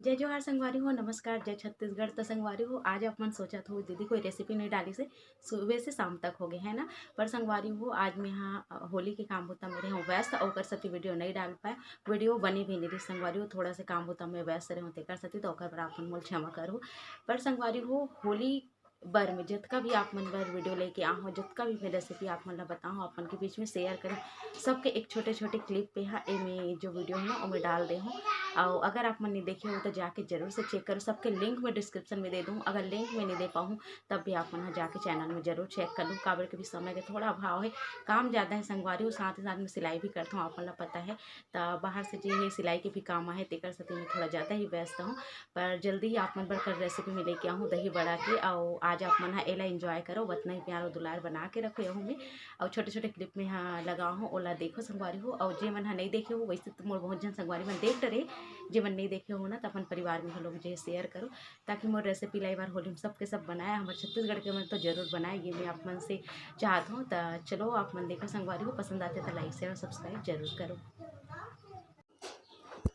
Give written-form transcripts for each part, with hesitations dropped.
जय जोहार संगवारी हो, नमस्कार, जय छत्तीसगढ़। तो संगवारी हो, आज अपन सोचत हो दीदी कोई रेसिपी नहीं डाली से सुबह से शाम तक हो गए है ना। पर संगवारी हो, आज मैं यहाँ होली के काम होता मेरे यहाँ व्यस्त और कर सती वीडियो नहीं डाल पाए। वीडियो बनी भी नहीं रही संगवारी हो, थोड़ा सा काम होता मैं व्यस्त रहे होते कर सती तो ओकर पर आपन मोल क्षमा करो। पर संगवारी हो, होली बर में जितना भी आप मन बर वीडियो लेके आओ, जितना भी मैं रेसिपी आप मन ला बताऊँ, अपन के बीच में शेयर करें सबके एक छोटे छोटे क्लिप पे है एमे जो वीडियो है ना वो मैं डाल दे हूँ। और अगर आप मन नहीं देखे हो तो जाके जरूर से चेक करो, सबके लिंक मैं डिस्क्रिप्शन में दे दूँ। अगर लिंक में नहीं दे पाऊँ तब भी आप मन जाके चैनल में जरूर चेक कर लूँ। काबर के भी समय का थोड़ा अभाव है, काम ज़्यादा है संगवारी हो, साथ ही साथ में सिलाई भी करता हूँ, आप मन ला पता है। तो बाहर से जो है सिलाई के भी काम है तेकर साथ मैं थोड़ा ज़्यादा ही व्यस्त हूँ। पर जल्दी ही आप मन पर कल रेसिपी में लेके आऊँ दही बड़ा के, और आज आप मन एला इंजॉय करो, उतना ही प्यार और दुलार बना के रखो यहूँ में। और छोटे छोटे क्लिप में हाँ लगाओ हूँ, ओला देखो संगवारी हो। और जे मन नहीं देखे हो वैसे तो मोर बहुत जन संगवारी मन देख डरे, जे मन नहीं देखे हो ना तो अपन परिवार में हम लोग मुझे शेयर करो, ताकि मोर रेसिपी लाई बार होली में सबके सब बनाया, हमारे छत्तीसगढ़ के मन तो जरूर बनाए, ये मैं आप मन से चाहत हूँ। तो चलो आप मन देखो संगवारी हो, पसंद आते तो लाइक शेयर और सब्सक्राइब जरूर करो।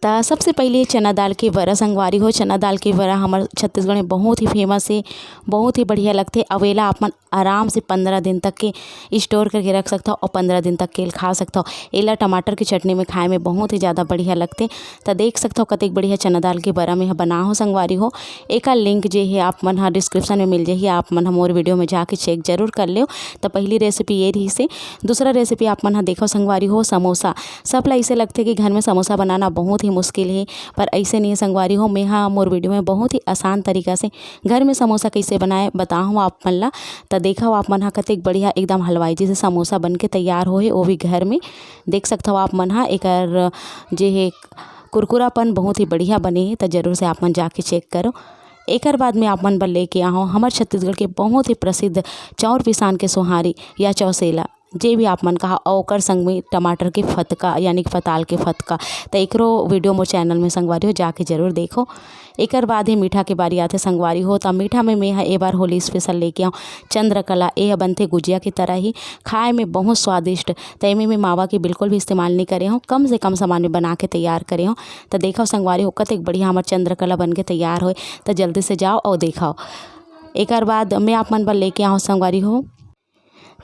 ता सबसे पहले चना दाल के बरा संगवारी हो। चना दाल के बरा हमारे छत्तीसगढ़ में बहुत ही फेमस है, बहुत ही बढ़िया लगते। अवेला आप मन आराम से 15 दिन तक के स्टोर करके रख सकता हो और 15 दिन तक के खा सकता हो। एला टमाटर की चटनी में खाए में बहुत ही ज़्यादा बढ़िया लगते। तो देख सकते हो कतेक बढ़िया चना दाल के बरा में बना हो संगवारी हो। एक लिंक जो है आप मन डिस्क्रिप्शन में मिल जाही, आप मन मोर वीडियो में जाके चेक जरूर कर लो। तो पहली रेसिपी ये रही से। दूसरा रेसिपी आप मन देखो संगवारी हो, समोसा। सब ला ऐसे लगते कि घर में समोसा बनाना बहुत ही मुश्किल है, पर ऐसे नहीं है संगवारी हो। मैं हाँ मोर वीडियो में बहुत ही आसान तरीका से घर में समोसा कैसे बनाए बताऊँ आप मन ला। तो देखो आप मन कतेक बढ़िया एकदम हलवाई जैसे समोसा बन के तैयार हो है, वो भी घर में। देख सकते हो आप मन एकर जे है कुरकुरापन बहुत ही बढ़िया बने है, तो जरूर से आप मन जाके चेक करो। एकर बाद में आप मन बर लेके आओ हमारे छत्तीसगढ़ के बहुत ही प्रसिद्ध चाउर पिसान के सोहारी या चौसेला, जे भी आप मन कहा। और ओकर संग में टमाटर के फतका यानी कि फताल के फतका। तो एकरो वीडियो मोर चैनल में संगवारी हो, जाके जरूर देखो। एकर बाद ही मीठा के बारी आते संगवारी हो। तो मीठा में मैं ए बार होली स्पेशल लेके आऊँ चंद्रकला। ये बनते गुजिया की तरह ही, खाए में बहुत स्वादिष्ट। तो एमे में मावा की बिल्कुल भी इस्तेमाल नहीं करे हूँ, कम से कम सामान में बना के तैयार करे हूँ। तो देखो संगवारी हो कतेक बढ़िया हमार चंद्रकला बन के तैयार हो। तो जल्दी से जाओ और देखाओ। एकर बाद मैं आप मन बर लेके आऊँ संगवारी हो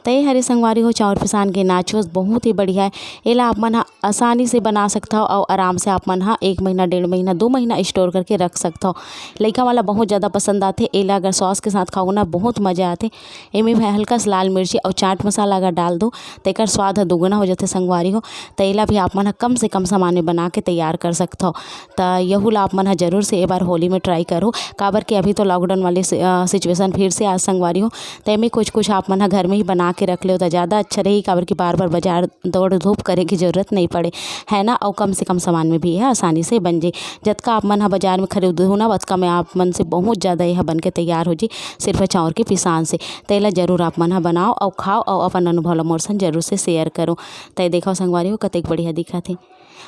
तय हरे संगवारी हो चाउर पिसान के नाचोस, बहुत ही बढ़िया है। एला आप मन आसानी से बना सकता हो और आराम से आप मन 1 महीना 1.5 महीना 2 महीना स्टोर करके रख सकता हो। लइका वाला बहुत ज़्यादा पसंद आते। एला अगर सॉस के साथ खाओ ना बहुत मज़ा आते। एमे हल्का सा लाल मिर्ची और चाट मसाला अगर डाल दो तो एकर स्वाद दुगुना हो जाते संगवारी हो। तो एला भी आप मन कम से कम सामान में बना के तैयार कर सकता हो। तो यहू ला आप मन जरूर से एक बार होली में ट्राई करो, काबर के अभी तो लॉकडाउन वाली सिचुएशन फिर से आज संगवारी हो। तो एमे कुछ आप मन घर में ही बना के रख लो तो ज़्यादा अच्छा रही, काबर की बार बार बाजार दौड़ धूप करे की ज़रूरत नहीं पड़े, है ना। और कम से कम सामान में भी है आसानी से बन जाए। जतका आप मन बाजार में खरीदो ना वतका में आप मन से बहुत ज़्यादा यह बन के तैयार हो जी, सिर्फ चाउर के पिसान से। तो एला जरूर आप मन बनाओ और खाओ और अपन अनुभव ला मोर संग जरूर से शेयर करो। तो देखो संगवारी हो कतेक बढ़िया दिखत है।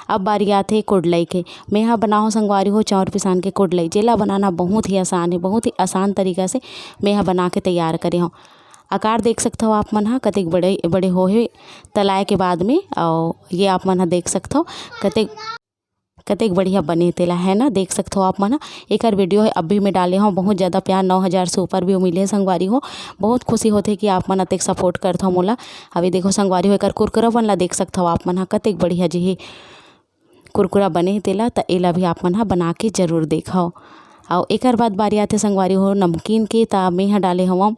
अब बारी आते कुडलई के। मैं यहाँ बनाऊँ संगवारी हो चाउर पिसान के कुडलई, जेला बनाना बहुत ही आसान है, बहुत ही आसान तरीका से मैं यहाँ बना के तैयार करे हूँ। आकार देख सकते हो आप मन कतेक बड़े बड़े होए तलाए के बाद में। और ये आप मन देख सकते हो कतेक कतेक बढ़िया बने तेला, है ना। देख सकते हो आप मन एक वीडियो है अभी मैं डाले हूँ, बहुत ज़्यादा प्यार 9000 से ऊपर व्यू मिले संगवारी हो। बहुत खुशी होते कि आप मन अतेक सपोर्ट करते हो मोला। अभी देखो संगवारी हो एक कुरकुरा बन ला देख सकते हो आप मन कतेक बढ़िया जी कुरकुरा बने तेला। तो एला भी आप मन बना के जरूर देखो। और एकर बाद बारी आते संगवारी हो नमकीन के। तो मैं यहाँ डाले हूँ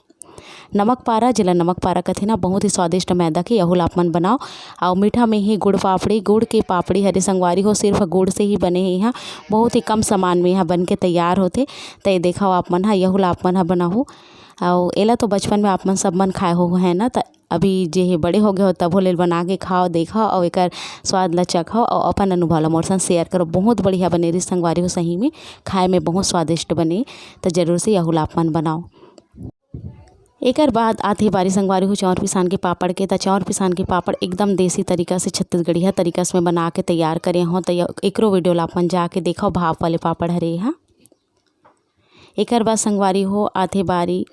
नमक पारा, जिला नमक पारा कथे ना, बहुत ही स्वादिष्ट मैदा के यहू आप मन बनाओ। और मीठा में ही गुड़ पापड़ी, गुड़ के पापड़ी हरे संगवारी हो, सिर्फ गुड़ से ही बने हैं यहाँ, बहुत ही कम सामान में यहाँ बन के तैयार होते। तो ये देखो आप मन यहू आप मन बनाओ। और एला तो बचपन में आप मन सब मन खाए हो, है ना। तो अभी जे है बड़े हो गए हो तब हो ले बना के खाओ, देखो और एक स्वाद ला चखो और अपन अनुभव ला मोर संग शेयर करो। बहुत बढ़िया बने रही संगवारी हो, सही में खाए में बहुत स्वादिष्ट बने। तो जरूर से यहू आप मन बनाओ। एकर बाद आते बारी संगवारी हो चाउर पिसान के पापड़ के। तो चाउर पिसान के पापड़ एकदम देसी तरीका से छत्तीसगढ़िया तरीका से मैं बना के तैयार करे हूँ। तो एकरो वीडियो ला अपन जाके देखो, भाप वाले पापड़ हरे यहाँ। एकर बाद संगवारी हो आते बारी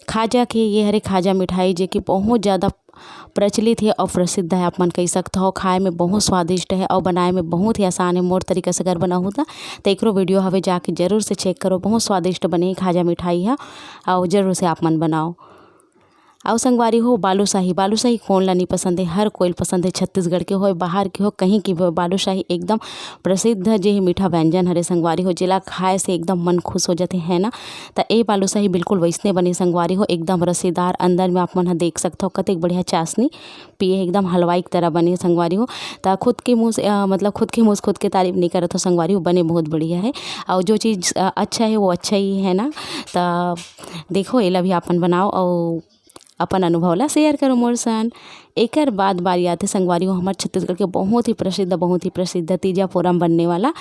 खाजा के। ये हरे खाजा मिठाई जे कि बहुत ज़्यादा प्रचलित है और प्रसिद्ध है, आप मन कह सकते हो। खाए में बहुत स्वादिष्ट है और बनाए में बहुत ही आसान है। मोर तरीका से अगर बना होता तो एकरो वीडियो हवे जाके जरूर से चेक करो। बहुत स्वादिष्ट बने खाजा मिठाई है और जरूर से आप मन बनाओ। और संगवारी हो बालूशाही, बालूशाही कौन ला नहीं पसंद है, हर कोई पसंद है। छत्तीसगढ़ के हो बाहर के हो कहीं की भी हो, बालूशाही एकदम प्रसिद्ध है। जे मीठा व्यंजन हरे संगवारी हो, जेला खाए से एकदम मन खुश हो जाते है ना। तो ये बालूशाही बिल्कुल वैसने बने संगवारी हो, एकदम रसेदार। अंदर में आप मन ह देख सकते हो कतेक बढ़िया चाशनी पिए, एकदम हलवाई की तरह बने संगवारी हो। तो खुद के मुँह से मतलब खुद के मुँह से खुद के तारीफ नहीं करत हो संगवारी हो, बने बहुत बढ़िया है। और जो चीज़ अच्छा है वो अच्छा ही है ना। तो देखो एला भी आपन बनाओ और अपन अनुभव ला शेयर करो मोर सन। एकर बाद बारी आते संगवारी हो हमारे छत्तीसगढ़ के बहुत ही प्रसिद्ध तीजा पोरम बनने वाला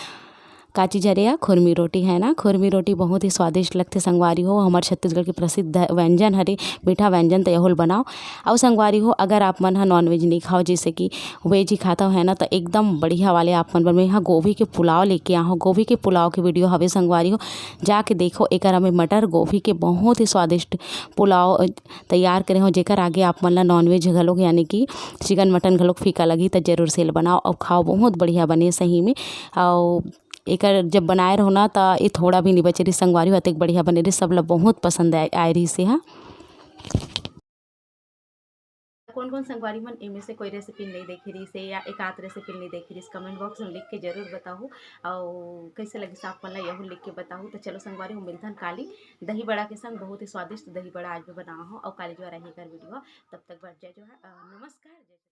का चीज़ हरे या खुरमी रोटी है ना। खुरमी रोटी बहुत ही स्वादिष्ट लगते संगवारी हो, हमारे छत्तीसगढ़ के प्रसिद्ध व्यंजन हरे। मीठा व्यंजन तो यहोल बनाओ। और संगवारी हो अगर आप मन नॉनवेज नहीं खाओ, जैसे कि वेज ही खाता हो है ना, तो एकदम बढ़िया वाले आप मन में यहाँ गोभी के पुलाव लेके आओ। गोभी के पुलाव के वीडियो हवे संगवारी हो, जाके देखो। एक हमें मटर गोभी के बहुत ही स्वादिष्ट पुलाव तैयार करे हो, जेकर आगे आप मन ला नॉनवेज घलोक यानी कि चिकन मटन घलोक फीका लगी तो जरूर से बनाओ और खाओ। बहुत बढ़िया बने सही में। और एकर जब बनाए रहो ना तो ये थोड़ा भी नहीं बचे रही संगवारी हो, अतेक बढ़िया बने रही, सब ला बहुत पसंद आए रही से। हाँ, कौन कौन संगवारी मन इनमें से कोई रेसिपी नहीं देखी रही से या एक आध रेसिपी नहीं देखी रही, कमेंट बॉक्स में लिख के जरूर बताओ। और कैसे लगी आप मन ला यहू लिख के बताओ। तो चलो संगवारी हो मिलथन काली दही बड़ा के संग, बहुत ही स्वादिष्ट दही बड़ा आज भी बना हो और काली जो रही कर वीडियो। तब तक बढ़ जाए जो है नमस्कार।